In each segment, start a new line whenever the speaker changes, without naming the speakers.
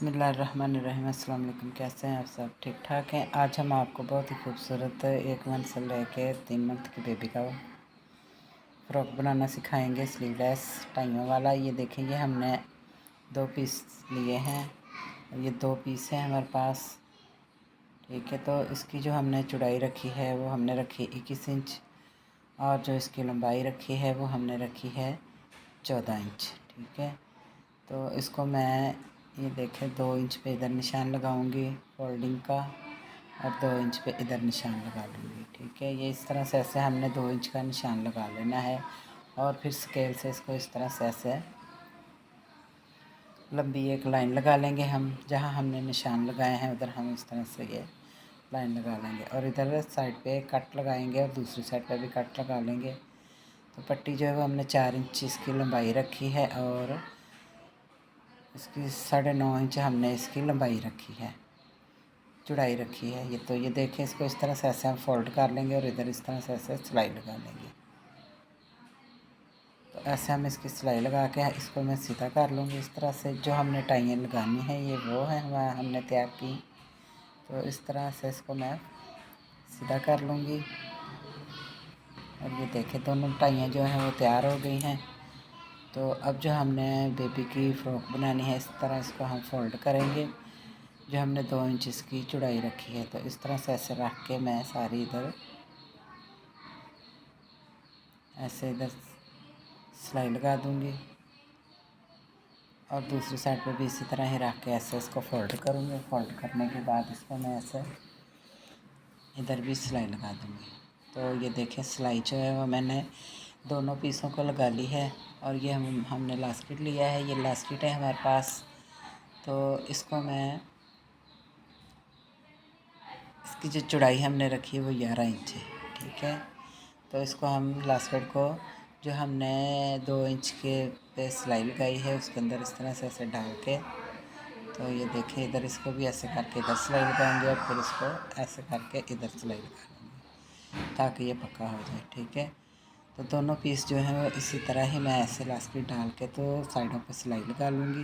बिस्मिल्लाहिर्रहमानिर्रहीम। अस्सलाम वालेकुम। कैसे हैं आप सब? ठीक ठाक हैं। आज हम आपको बहुत ही खूबसूरत 1 मंथ से लेके 3 मंथ की बेबी का फ़्रॉक बनाना सिखाएंगे, स्लीवलेस टाइयों वाला। ये देखें, ये हमने 2 पीस लिए हैं। ये 2 पीस हैं हमारे पास, ठीक है। तो इसकी जो हमने चौड़ाई रखी है वो हमने रखी 21 इंच, और जो इसकी लंबाई रखी है वो हमने रखी है 14 इंच, ठीक है। तो इसको मैं, ये देखें, 2 इंच पे इधर निशान लगाऊंगी फोल्डिंग का, और 2 इंच पे इधर निशान लगा लूँगी, ठीक है। ये इस तरह से ऐसे हमने 2 इंच का निशान लगा लेना है, और फिर स्केल से इसको इस तरह से ऐसे लंबी एक लाइन लगा लेंगे। हम जहाँ हमने निशान लगाए हैं उधर हम इस तरह से ये लाइन लगा लेंगे, और इधर साइड पे कट लगाएंगे और दूसरी साइड पे भी कट लगा लेंगे। तो पट्टी जो है वो हमने 4 इंच इसकी लंबाई रखी है, और इसकी 9.5 इंच हमने इसकी लंबाई रखी है, चौड़ाई रखी है। ये देखें, इसको इस तरह से ऐसे हम फोल्ड कर लेंगे, और इधर इस तरह से ऐसे सिलाई लगा लेंगे। तो ऐसे हम इसकी सिलाई लगा के इसको मैं सीधा कर लूँगी इस तरह से। जो हमने टाइयाँ लगानी है ये वो है हमने तैयार की। तो इस तरह से इसको मैं सीधा कर लूँगी, और ये देखें, दोनों टाइयाँ जो हैं वो तैयार हो गई हैं। तो अब जो हमने बेबी की फ़्रॉक बनानी है, इस तरह इसको हम फोल्ड करेंगे। जो हमने 2 इंच इसकी चौड़ाई रखी है, तो इस तरह से ऐसे रख के मैं सारी इधर ऐसे इधर सिलाई लगा दूंगी, और दूसरी साइड पे भी इसी तरह ही रख के ऐसे इसको फोल्ड करूँगी। फोल्ड करने के बाद इसको मैं ऐसे इधर भी सिलाई लगा दूँगी। तो ये देखें, सिलाई जो है वो मैंने दोनों पीसों को लगा ली है, और ये हमने लास्टिक लिया है। ये लास्टिक है हमारे पास। तो इसको मैं, इसकी जो चौड़ाई हमने रखी है वो 11 इंच है, ठीक है। तो इसको हम लास्टिक को, जो हमने 2 इंच के पे सिलाई लगाई है, उसके अंदर इस तरह से ऐसे डाल के, तो ये देखें, इधर इसको भी ऐसे करके इधर सिलाई लगाएंगे, और फिर इसको ऐसे करके इधर सिलाई लगा लेंगे ताकि ये पक्का हो जाए, ठीक है। तो दोनों पीस जो हैं वो इसी तरह ही मैं ऐसे लास्टिक डाल के तो साइडों पे सिलाई लगा लूँगी।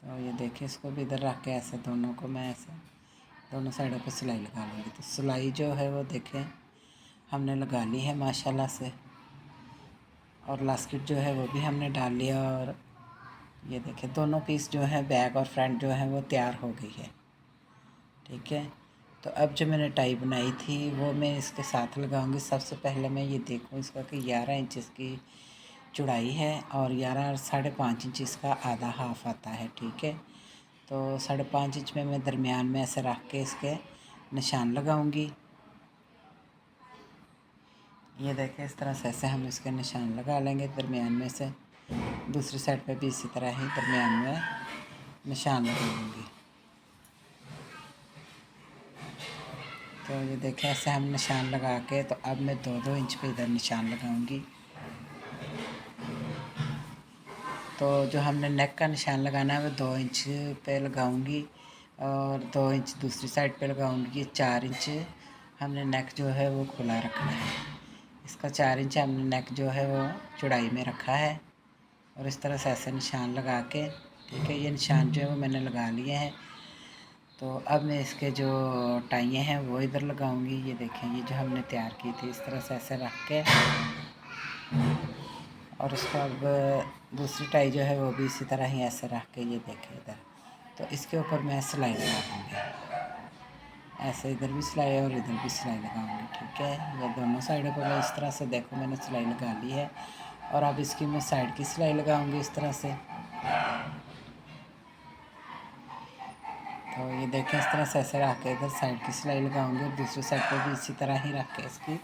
तो ये देखिए, इसको भी इधर रख के ऐसे दोनों को मैं ऐसे दोनों साइडों पे सिलाई लगा लूँगी। तो सिलाई जो है वो देखें हमने लगा ली है माशाल्लाह से, और लास्टिक जो है वो भी हमने डाल लिया। और ये देखें, दोनों पीस जो है, बैक और फ्रंट जो है वो तैयार हो गई है, ठीक है। तो अब जो मैंने टाई बनाई थी वो मैं इसके साथ लगाऊंगी। सबसे पहले मैं ये देखूँ इसका कि 11 इंच इसकी चौड़ाई है, और 11 और 5.5 इंच इसका आधा हाफ आता है, ठीक है। तो 5.5 इंच में मैं दरमियान में ऐसे रख के इसके निशान लगाऊंगी। ये देखें, इस तरह से ऐसे हम इसके निशान लगा लेंगे दरमियान में से। दूसरी साइड पे भी इसी तरह ही दरमियान में निशान लगाऊंगी। तो ये देखें, ऐसे हम निशान लगा के, तो अब मैं 2-2 इंच पे इधर निशान लगाऊंगी। तो जो हमने नेक का निशान लगाना है वो 2 इंच पे लगाऊंगी, और 2 इंच दूसरी साइड पे लगाऊंगी। 4 इंच हमने नेक जो है वो खुला रखना है। इसका 4 इंच हमने नेक जो है वो चौड़ाई में रखा है, और इस तरह से ऐसे निशान लगा के, ठीक है। ये निशान जो है वो मैंने लगा लिए हैं। तो अब मैं इसके जो टाइयाँ हैं वो इधर लगाऊंगी। ये देखें, ये जो हमने तैयार की थी, इस तरह से ऐसे रख के, और उसको अब दूसरी टाई जो है वो भी इसी तरह ही ऐसे रख के, ये देखें इधर, तो इसके ऊपर मैं सिलाई लगा दूँगी। ऐसे इधर भी सिलाई और इधर भी सिलाई लगाऊंगी, ठीक है। ये दोनों साइडों पर मैं इस तरह से, देखो, मैंने सिलाई लगा ली है, और अब इसकी मैं साइड की सिलाई लगाऊंगी इस तरह से। तो ये देखें, इस तरह से ऐसे रख के इधर साइड की सिलाई लगाऊंगी, और दूसरी साइड पे भी इसी तरह ही रख के इसकी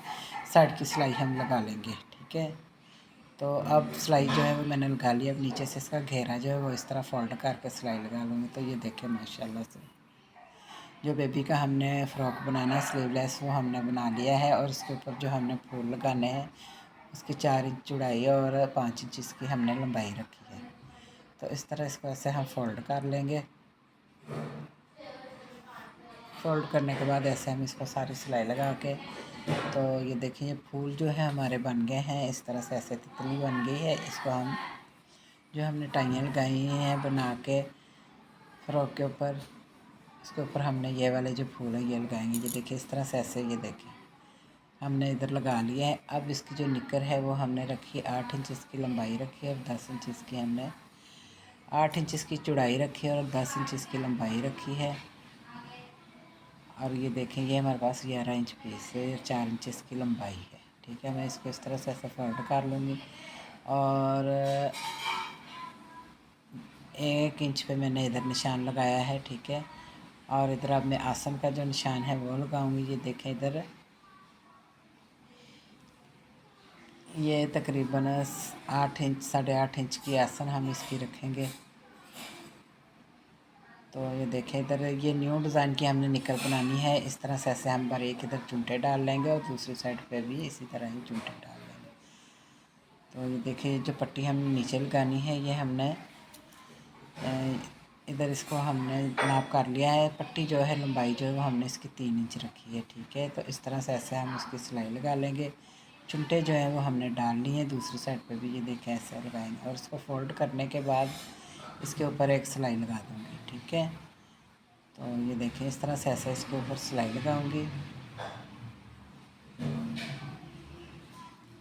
साइड की सिलाई हम लगा लेंगे, ठीक है। तो अब सिलाई जो है वो मैंने लगा ली। अब नीचे से इसका घेरा जो है वो इस तरह फोल्ड करके सिलाई लगा लूँगी। तो ये देखें, माशाल्लाह से जो बेबी का हमने फ़्रॉक बनाना है स्लीवलेस, वो हमने बना लिया है। और इसके ऊपर जो हमने फूल लगाने हैं उसकी 4 इंच चौड़ाई और 5 इंच इसकी हमने लंबाई रखी है। तो इस तरह इसको ऐसे हम फोल्ड कर लेंगे। फोल्ड करने के बाद ऐसे हम इसको सारी सिलाई लगा के तो ये देखिए फूल जो है हमारे बन गए हैं, इस तरह से ऐसे तितली बन गई है। इसको हम जो हमने टाइयाँ लगाई हैं बना के फ्रॉक के ऊपर, इसके ऊपर हमने ये वाले जो फूल हैं ये लगाएंगे। ये देखिए इस तरह से ऐसे, ये देखिए हमने इधर लगा लिया है। अब इसकी जो निकर है वो हमने रखी 8 इंच इसकी लंबाई रखी है और 10 इंच इसकी हमने 8 इंच इसकी चौड़ाई रखी है और 10 इंच इसकी लंबाई रखी है। और ये देखें ये हमारे पास 11 इंच पीस है, 4 इंच इसकी लंबाई है। ठीक है, मैं इसको इस तरह से ऐसे फोल्ड कर लूँगी और 1 इंच पे मैंने इधर निशान लगाया है। ठीक है, और इधर अब मैं आसन का जो निशान है वो लगाऊंगी। ये देखें इधर ये तकरीबन 8 इंच 8.5 इंच की आसन हम इसकी रखेंगे। तो ये देखें इधर ये न्यू डिज़ाइन की हमने निकर बनानी है। इस तरह से ऐसे हम एक इधर चुंटे डाल लेंगे और दूसरी साइड पे भी इसी तरह ही चुंटे डाल लेंगे। तो ये देखिए जो पट्टी हमने नीचे लगानी है ये हमने इधर इसको हमने नाप कर लिया है। पट्टी जो है लंबाई जो है वो हमने इसकी 3 इंच रखी है। ठीक है, तो इस तरह से ऐसे हम उसकी सिलाई लगा लेंगे। चुंटे जो है वो हमने डाल लिए हैं, दूसरी साइड पे भी ये देखें ऐसे लगाएंगे और इसको फोल्ड करने के बाद इसके ऊपर एक सिलाई लगा दूँगी। ठीक है, तो ये देखें इस तरह से ऐसे इसके ऊपर सिलाई लगाऊंगी।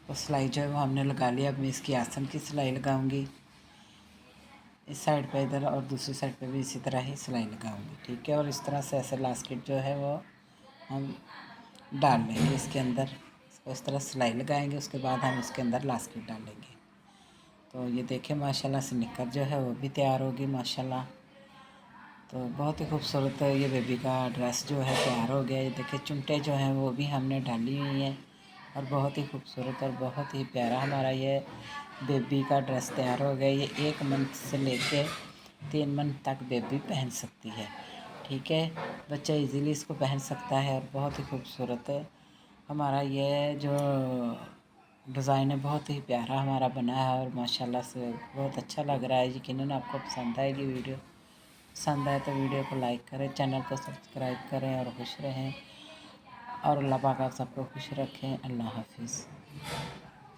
तो सिलाई जो है वो हमने लगा लिया। अब मैं इसकी आसन की सिलाई लगाऊंगी इस साइड पे इधर और दूसरी साइड पे भी इसी तरह ही सिलाई लगाऊंगी। ठीक है, और इस तरह से ऐसे लास्टिक जो है वो हम डाल लेंगे इसके अंदर। इसको इस तरह सिलाई लगाएंगे, उसके बाद हम इसके अंदर लास्टिक डालेंगे। तो ये देखें माशाल्लाह से निकर जो है वो भी तैयार होगी माशाल्लाह। तो बहुत ही खूबसूरत ये बेबी का ड्रेस जो है तैयार हो गया। ये देखिए चुंटे जो हैं वो भी हमने डाली हुई हैं और बहुत ही खूबसूरत और बहुत ही प्यारा हमारा ये बेबी का ड्रेस तैयार हो गया। ये 1 मंथ से लेके 3 मंथ तक बेबी पहन सकती है। ठीक है, बच्चा इजीली इसको पहन सकता है और बहुत ही खूबसूरत हमारा ये जो डिज़ाइन है बहुत ही प्यारा हमारा बना है और माशाल्लाह से बहुत अच्छा लग रहा है। यकीनन आपको पसंद आएगी वीडियो। पसंद आए तो वीडियो को लाइक करें, चैनल को सब्सक्राइब करें और खुश रहें और अल्लाह पाक आप सबको खुश रखें। अल्लाह हाफिज़।